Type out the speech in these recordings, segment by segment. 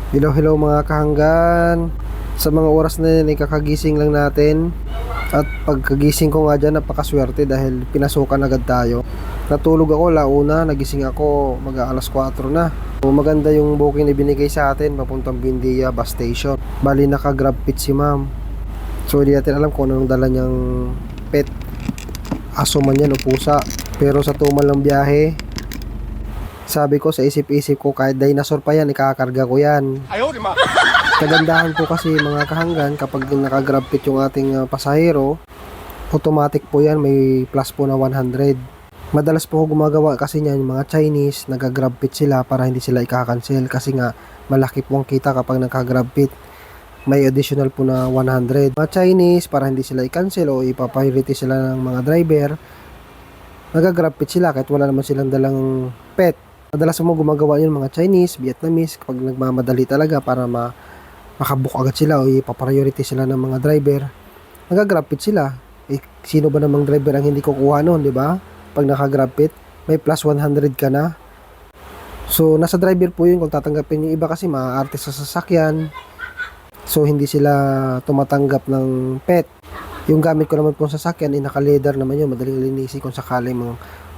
Hello, hello mga kahanggan. Sa mga oras na yan, kakagising lang natin. At pagkagising ko nga dyan, napakaswerte dahil pinasukan agad tayo. Natulog ako, launa, nagising ako, mag-aalas 4 na. So, maganda yung booking na binigay sa atin, papuntang Buendia bus station. Bali, naka-grab pit si ma'am. So, hindi natin alam kung anong dala niyang pet. Aso man yan o pusa. Pero sa tumal ng biyahe, sabi ko sa isip-isip ko, kahit dinosaur pa yan, ikakarga ko yan. Kagandahan po kasi mga kahanggan, kapag naka-grab pit yung ating pasahero, automatic po yan, may plus po na 100. Madalas po ako gumagawa kasi niyan, yung mga Chinese, nag-grab pit sila para hindi sila ika-cancel. Kasi nga, malaki po ang kita kapag naka-grab pit. May additional po na 100. Mga Chinese, para hindi sila i-cancel o ipa-priority sila ng mga driver, nag-grab pit sila kahit wala naman silang dalang pet. Madalas mo gumagawa yun mga Chinese, Vietnamese, kapag nagmamadali talaga para makabook agad sila o ipapriority sila ng mga driver. Nag-grab pit sila. Eh, sino ba namang driver ang hindi kukuha noon, di ba? Pag naka-grab pit, may plus 100 ka na. So, nasa driver po yun kung tatanggapin yung iba kasi maaarte sa sasakyan. So, hindi sila tumatanggap ng pet. Yung gamit ko naman po sa sasakyan, naka-leather naman yun. Madaling linisin kung sakali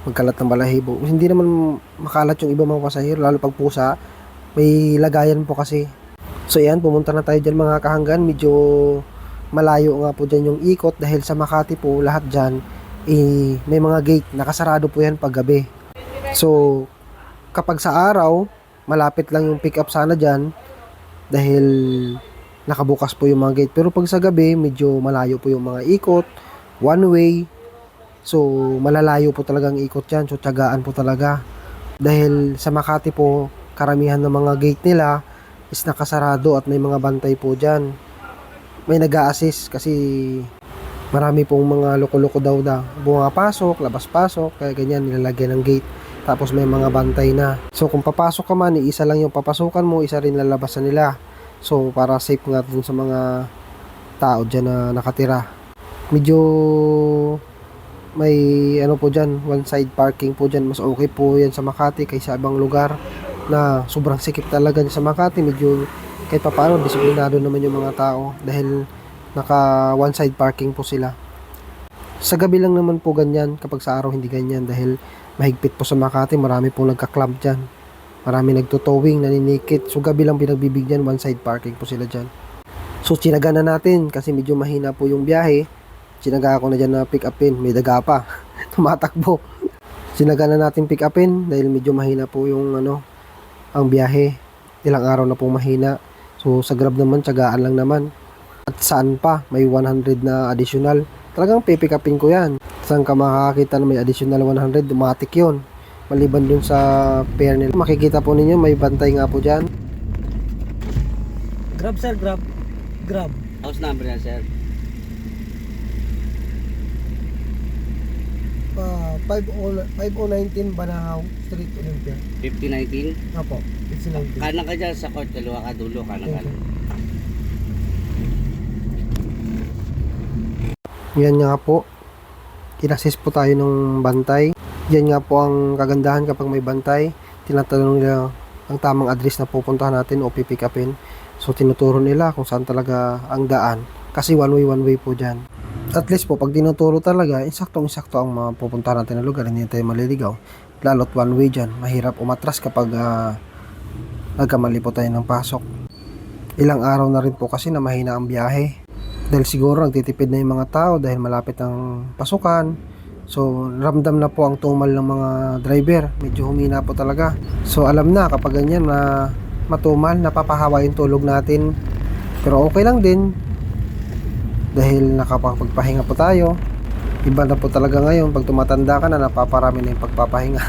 magkalat ng balahibo. Hindi naman makalat yung iba mga pasahero, lalo pag pusa, may lagayan po kasi. So yan, pumunta na tayo dyan mga kahanggan. Medyo malayo nga po dyan yung ikot dahil sa Makati po, lahat dyan, may mga gate, nakasarado po yan pag gabi. So, kapag sa araw, malapit lang yung pick up sana dyan dahil nakabukas po yung mga gate. Pero pag sa gabi, medyo malayo po yung mga ikot, one way. So, malalayo po talagang ikot yan. So, tiyagaan po talaga. Dahil sa Makati po, karamihan ng mga gate nila is nakasarado at may mga bantay po dyan. May nag-a-assist kasi marami pong mga loko-loko daw bumapasok, labas-pasok, kaya ganyan nilalagyan ng gate. Tapos may mga bantay na. So, kung papasok ka man, isa lang yung papasukan mo, isa rin lalabasan nila. So, para safe nga dun sa mga tao dyan na nakatira. Medyo may ano po dyan, one side parking po dyan, mas okay po yan sa Makati kaysa ibang lugar na sobrang sikip talaga sa Makati. Medyo kahit pa paano disiplinado naman yung mga tao dahil naka one side parking po sila. Sa gabi lang naman po ganyan, kapag sa araw hindi ganyan dahil mahigpit po sa Makati. Marami pong nagka-club dyan, marami nagtotowing, naninikit. So gabi lang pinagbibigyan, one side parking po sila dyan. So tsinaga na natin kasi medyo mahina po yung biyahe. Sinaga ako na dyan na pick upin. May daga pa. Tumatakbo. Sinaga na natin pick upin dahil medyo mahina po yung ang biyahe. Ilang araw na po mahina. So sa Grab naman, tiyagaan lang naman. At saan pa? May 100 na additional. Talagang pick upin ko yan. Saan ka makakita na may additional 100? Automatic yun. Maliban dun sa pair nila. Makikita po ninyo, may bantay nga po dyan. Grab sir, grab. Grab. House number yan, sir. 5019 Banahaw Street, Olympia. 5019. Opo, 5019. Kanan ka dyan sa court, dalawa ka dulo, kanan ka lang. Yan nga po. In-assist po tayo ng bantay. Yan nga po ang kagandahan kapag may bantay. Tinatanong nila ang tamang address na pupuntahan natin o pipick upin. So tinuturo nila kung saan talaga ang daan. Kasi one way po dyan. At least po, pag tinuturo talaga, insaktong-insakto ang mapupuntahan natin na lugar. Hindi tayo maliligaw. Lalo't one way dyan. Mahirap umatras kapag nagkamali po tayo ng pasok. Ilang araw na rin po kasi na mahina ang biyahe. Dahil siguro nagtitipid na yung mga tao dahil malapit ang pasukan. So, ramdam na po ang tumal ng mga driver. Medyo humina po talaga. So, alam na kapag ganyan na matumal, napapahawa yung tulog natin. Pero okay lang din. Dahil nakapagpahinga po tayo. Iba na po talaga ngayon. Pag tumatanda ka na, napaparami na yung pagpapahinga.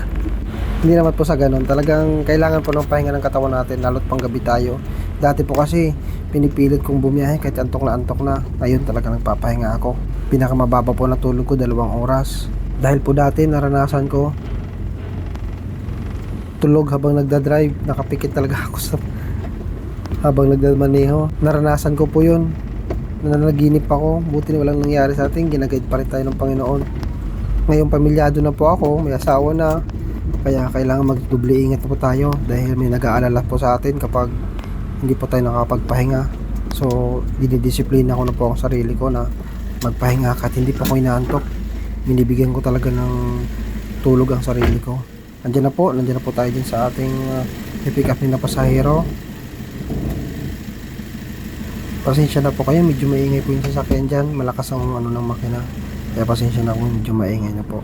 Hindi naman po sa ganun. Talagang kailangan po ng pahinga ng katawan natin, lalo't pang gabi tayo. Dati po kasi, pinipilit kong bumiyahe kahit antok na. Ngayon talaga nagpapahinga ako. Pinakamababa po na tulog ko, 2 oras. Dahil po dati, naranasan ko tulog habang nagdadrive. Nakapikit talaga ako sa habang nagdamaneho. Naranasan ko po yun. Nananaginip ako. Buti na walang nangyari sa atin. Ginagayad pa rin tayo ng Panginoon. Ngayon pamilyado na po ako. May asawa na. Kaya kailangan magdubli ingat po tayo. Dahil may nag-aalala po sa atin kapag hindi po tayo nakapagpahinga. So dinidisiplina ko na po ang sarili ko na magpahinga kahit hindi po ako inaantok. Binibigyan ko talaga ng tulog ang sarili ko. Nandiyan na po tayo din sa ating pick up na pasahero. Pasensya na po kayo, medyo maingay po yung sasakyan dyan. Malakas ang ng makina, kaya pasensya na kung medyo maingay na po.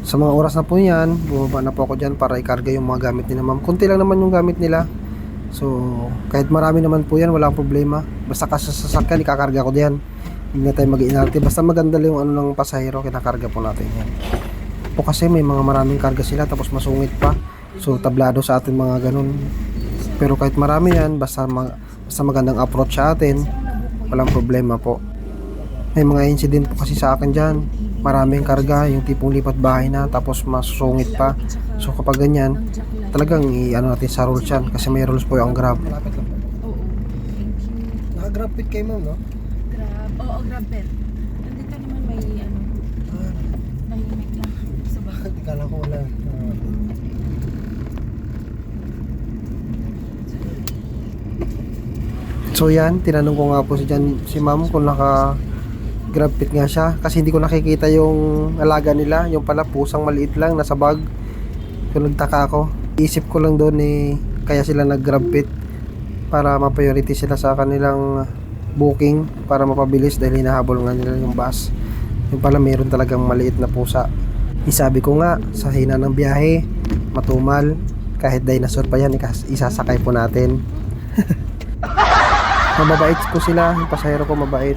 Sa mga oras na po yan, bumaba na po ako dyan para ikarga yung mga gamit nila ma'am. Kunti lang naman yung gamit nila, so kahit marami naman po yan, walang problema. Basta kasi sa sasakyan, ikakarga ko diyan. Hindi na tayo mag-iinarte, basta maganda lang yung ng pasahero, kinakarga po natin yan po. Kasi may mga maraming karga sila, tapos masungit pa, so tablado sa atin mga ganun. Pero kahit marami yan, basta magandang approach sa atin, walang problema po. May mga incident po kasi sa akin dyan, maraming karga, yung tipong lipat bahay na tapos masusungit pa. So kapag ganyan, talagang natin sa rules yan, kasi may rules po yung Grab. Malapit lang po. Oo. Thank you. Naka-Grab pit kayo ma'am, no? Grab. Oo, Grab pet. Nandito naman may tahimik lang sa bahay. Hindi kala ko wala. So yan, tinanong ko nga po si ma'am kung naka Grab pit nga siya, kasi hindi ko nakikita yung alaga nila, yung pala pusang maliit lang nasa bag. So nagtaka ako, isip ko lang doon kaya sila nag Grab pit para ma-priority sila sa kanilang booking, para mapabilis dahil hinahabol nga nila yung bus. Yung pala mayroon talagang maliit na pusa. Isabi ko nga, sa hina ng biyahe, matumal, kahit dinosaur pa yan, isasakay po natin. Mababait ko sila, yung pasahero ko mabait.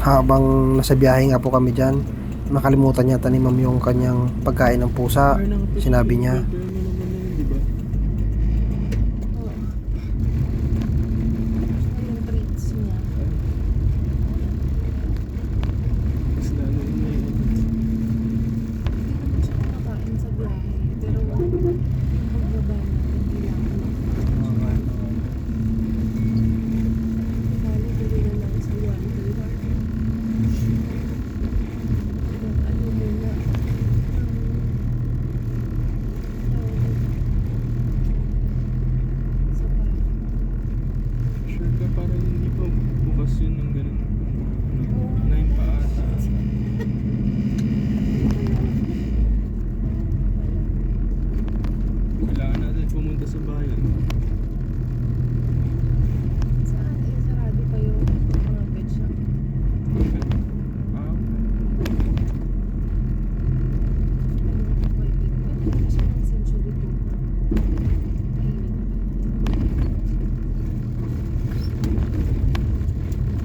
Habang nasa biyahe nga po kami dyan, nakalimutan yata ni ma'am yung kanyang pagkain ng pusa. Sinabi niya, Yung treats niya. Hindi naman siya kumakain sa biyahe. Pero yung pagbaba natin, kailangan bali, gawin na lang sa 1 day. Ano muna? Sa bahay. Sure ka parang hindi pa bukas yun ng ganun. 9 pa ata. Kailangan natin pumunta sa bayan. Saan? Sarado pa yung mga pet shop. Ah, Pwede na siya ng Century 2.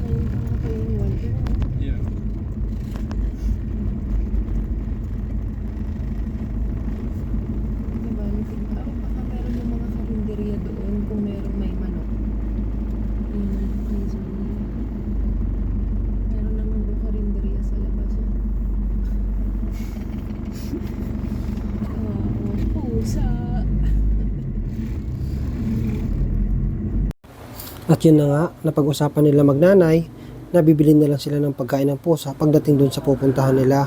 Ayun pa nga kayo ni Walter. yeah. Diba? Baka meron yung mga karinderya doon kung meron may manok. Meron naman doon karinderya sa labas. Oh, pusa. at yun na nga, napag-usapan nila magnanay, nabibili na lang sila ng pagkain ng pusa pagdating dun sa pupuntahan nila.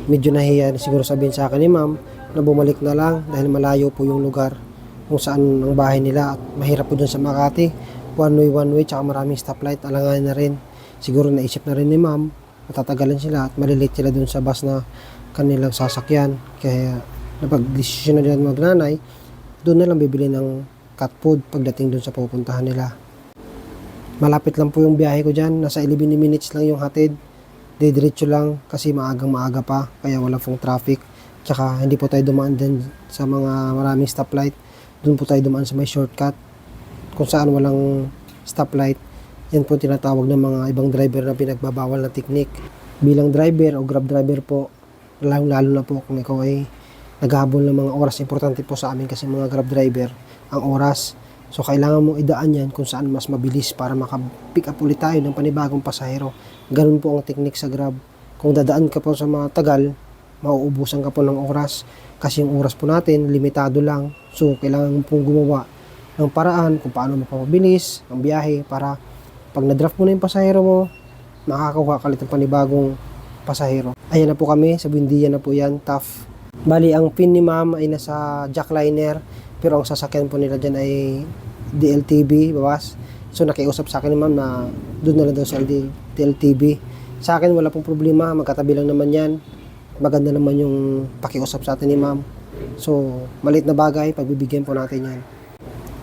Medyo nahiya na siguro sabihin sa akin ni ma'am na bumalik na lang dahil malayo po yung lugar kung saan ang bahay nila at mahirap po dun sa Makati. One way, tsaka maraming stoplight, alanganin na rin. Siguro naisip na rin ni ma'am, matatagalan sila at malilate sila dun sa bus na kanilang sasakyan. Kaya napag-desisyon na nila magnanay, doon na lang bibili ng cat food pagdating dun sa pupuntahan nila. Malapit lang po yung biyahe ko dyan, nasa 11 minutes lang yung hatid. Didiretso lang kasi maaga pa, kaya wala pong traffic. Tsaka hindi po tayo dumaan din sa mga maraming stoplight. Doon po tayo dumaan sa may shortcut kung saan walang stoplight. Yan po tinatawag ng mga ibang driver na pinagbabawal na technique. Bilang driver o Grab driver po, lalo na po kung ikaw ay naghahabol ng mga oras, importante po sa amin kasi mga Grab driver ang oras. So kailangan mong idaan yan kung saan mas mabilis para maka-pick up ulit tayo ng panibagong pasahero. Ganun po ang technique sa Grab. Kung dadaan ka po sa mga tagal, mauubusan ka po ng oras kasi yung oras po natin limitado lang. So kailangan mo pong gumawa ng paraan kung paano mapapabilis ang biyahe para pag na-draft mo na yung pasahero mo, makakakuha ka ulit ng panibagong pasahero. Ayan na po kami, sa Buendia na po yan, tough. Bali, ang pin ni ma'am ay nasa jackliner, pero ang sasakyan po nila dyan ay DLTV, bawas. So nakiusap sa akin ni ma'am na doon na lang daw sa DLTV. Sa akin wala pong problema, magkatabi lang naman yan. Maganda naman yung pakiusap sa atin ni ma'am. So maliit na bagay, pagbibigyan po natin yan.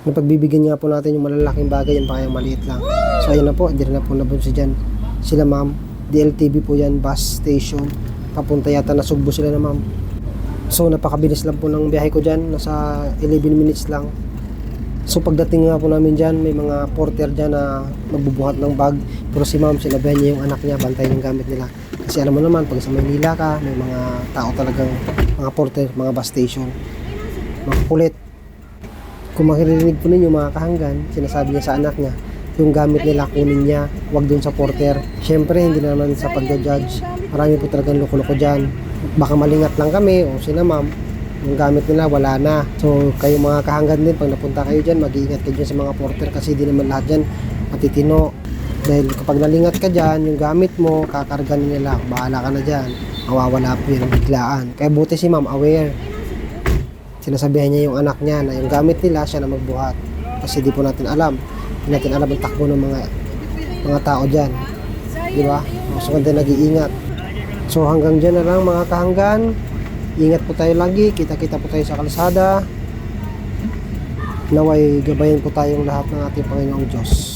Napagbibigyan nga po natin yung malalaking bagay, yan pa kayang maliit lang. So ayun na po, hindi rin na po nabunsi dyan. Sila ma'am, DLTV po yan, bus station. Papunta yata na Sugbo sila na ma'am. So napakabilis lang po ng biyahe ko dyan, nasa 11 minutes lang. So pagdating nga po namin dyan, may mga porter dyan na magbubuhat ng bag. Pero si ma'am, sinabihan niya yung anak niya, bantayan yung gamit nila. Kasi alam mo naman, pag sa Maynila ka, may mga tao talagang, mga porter, mga bus station. Mga kulit. Kung makirinig po ninyo mga kahanggan, sinasabi niya sa anak niya, yung gamit nila kunin niya, wag dun sa porter. Syempre, hindi naman sa pagja-judge. Marami po talagang loko-loko dyan. Baka malingat lang kami, o sina ma'am, yung gamit nila wala na. So kayo mga kahanggan din, pag napunta kayo dyan, mag-iingat kayo dyan sa mga porter kasi di naman lahat dyan matitino. Dahil kapag nalingat ka dyan, yung gamit mo kakarga nila, bahala ka na dyan, mawawala po yun biglaan. Kaya buti si ma'am aware, sinasabihan niya yung anak niya na yung gamit nila siya na magbuhat kasi di po natin alam, hindi natin alam ang takbo ng mga tao dyan, di ba? So ganda nag-iingat. So hanggang dyan na lang mga kahanggan. Ingat po tayo lagi, kita-kita po tayo sa kalsada. Naway gabayan po tayong lahat ng ating Panginoong Diyos.